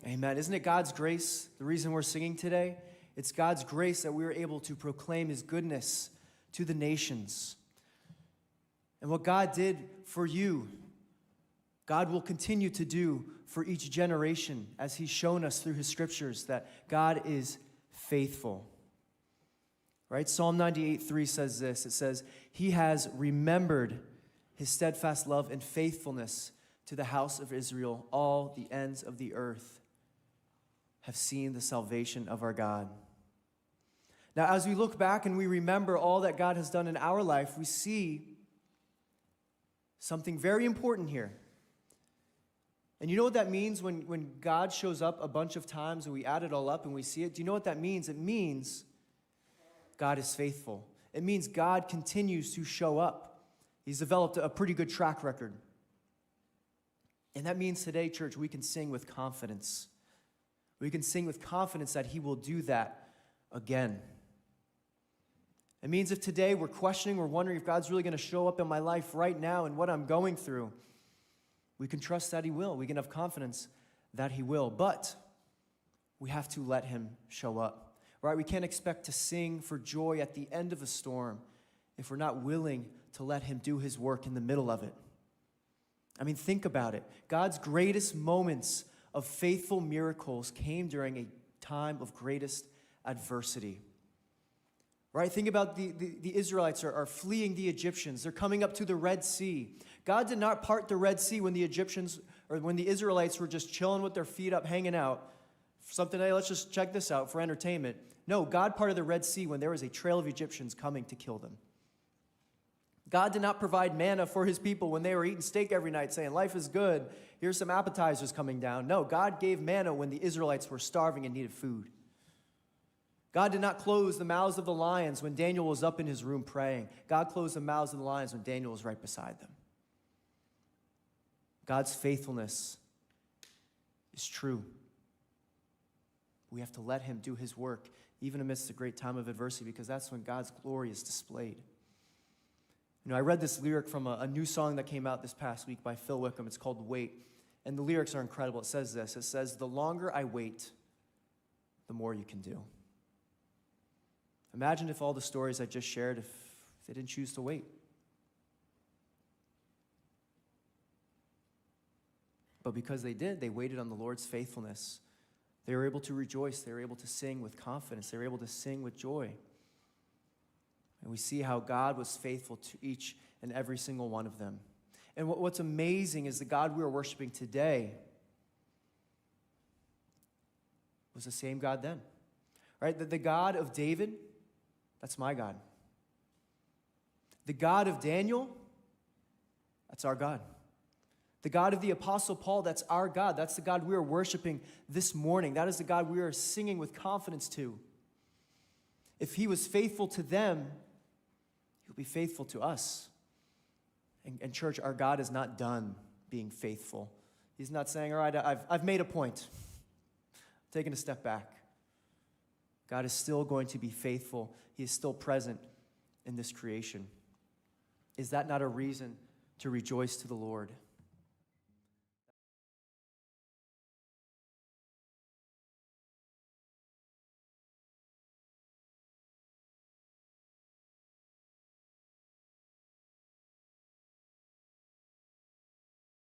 Amen. Isn't it God's grace, the reason we're singing today? It's God's grace that we are able to proclaim his goodness to the nations. And what God did for you, God will continue to do for each generation as he's shown us through his scriptures that God is faithful. Right? Psalm 98:3 says this. It says, he has remembered his steadfast love and faithfulness to the house of Israel. All the ends of the earth have seen the salvation of our God. Now, as we look back and we remember all that God has done in our life, we see something very important here. And you know what that means when God shows up a bunch of times and we add it all up and we see it? Do you know what that means? It means God is faithful. It means God continues to show up. He's developed a pretty good track record. And that means today, church, we can sing with confidence. We can sing with confidence that he will do that again. It means if today we're questioning, we're wondering if God's really going to show up in my life right now and what I'm going through, we can trust that he will. We can have confidence that he will. But we have to let him show up, right? We can't expect to sing for joy at the end of a storm if we're not willing to let him do his work in the middle of it. I mean, think about it. God's greatest moments of faithful miracles came during a time of greatest adversity. Right? Think about the Israelites are fleeing the Egyptians. They're coming up to the Red Sea. God did not part the Red Sea when the Egyptians or when the Israelites were just chilling with their feet up, hanging out. Something, hey, let's just check this out for entertainment. No, God parted the Red Sea when there was a trail of Egyptians coming to kill them. God did not provide manna for his people when they were eating steak every night saying, life is good, here's some appetizers coming down. No, God gave manna when the Israelites were starving and needed food. God did not close the mouths of the lions when Daniel was up in his room praying. God closed the mouths of the lions when Daniel was right beside them. God's faithfulness is true. We have to let him do his work even amidst a great time of adversity because that's when God's glory is displayed. You know, I read this lyric from a new song that came out this past week by Phil Wickham. It's called Wait. And the lyrics are incredible. It says this. It says, the longer I wait, the more you can do. Imagine if all the stories I just shared, if they didn't choose to wait. But because they did, they waited on the Lord's faithfulness. They were able to rejoice. They were able to sing with confidence. They were able to sing with joy. And we see how God was faithful to each and every single one of them. And what's amazing is the God we are worshiping today was the same God then. Right? The God of David, that's my God. The God of Daniel, that's our God. The God of the Apostle Paul, that's our God. That's the God we are worshiping this morning. That is the God we are singing with confidence to. If he was faithful to them, he'll be faithful to us. And church, our God is not done being faithful. He's not saying, all right, I've made a point. I'm taking a step back. God is still going to be faithful. He is still present in this creation. Is that not a reason to rejoice to the Lord?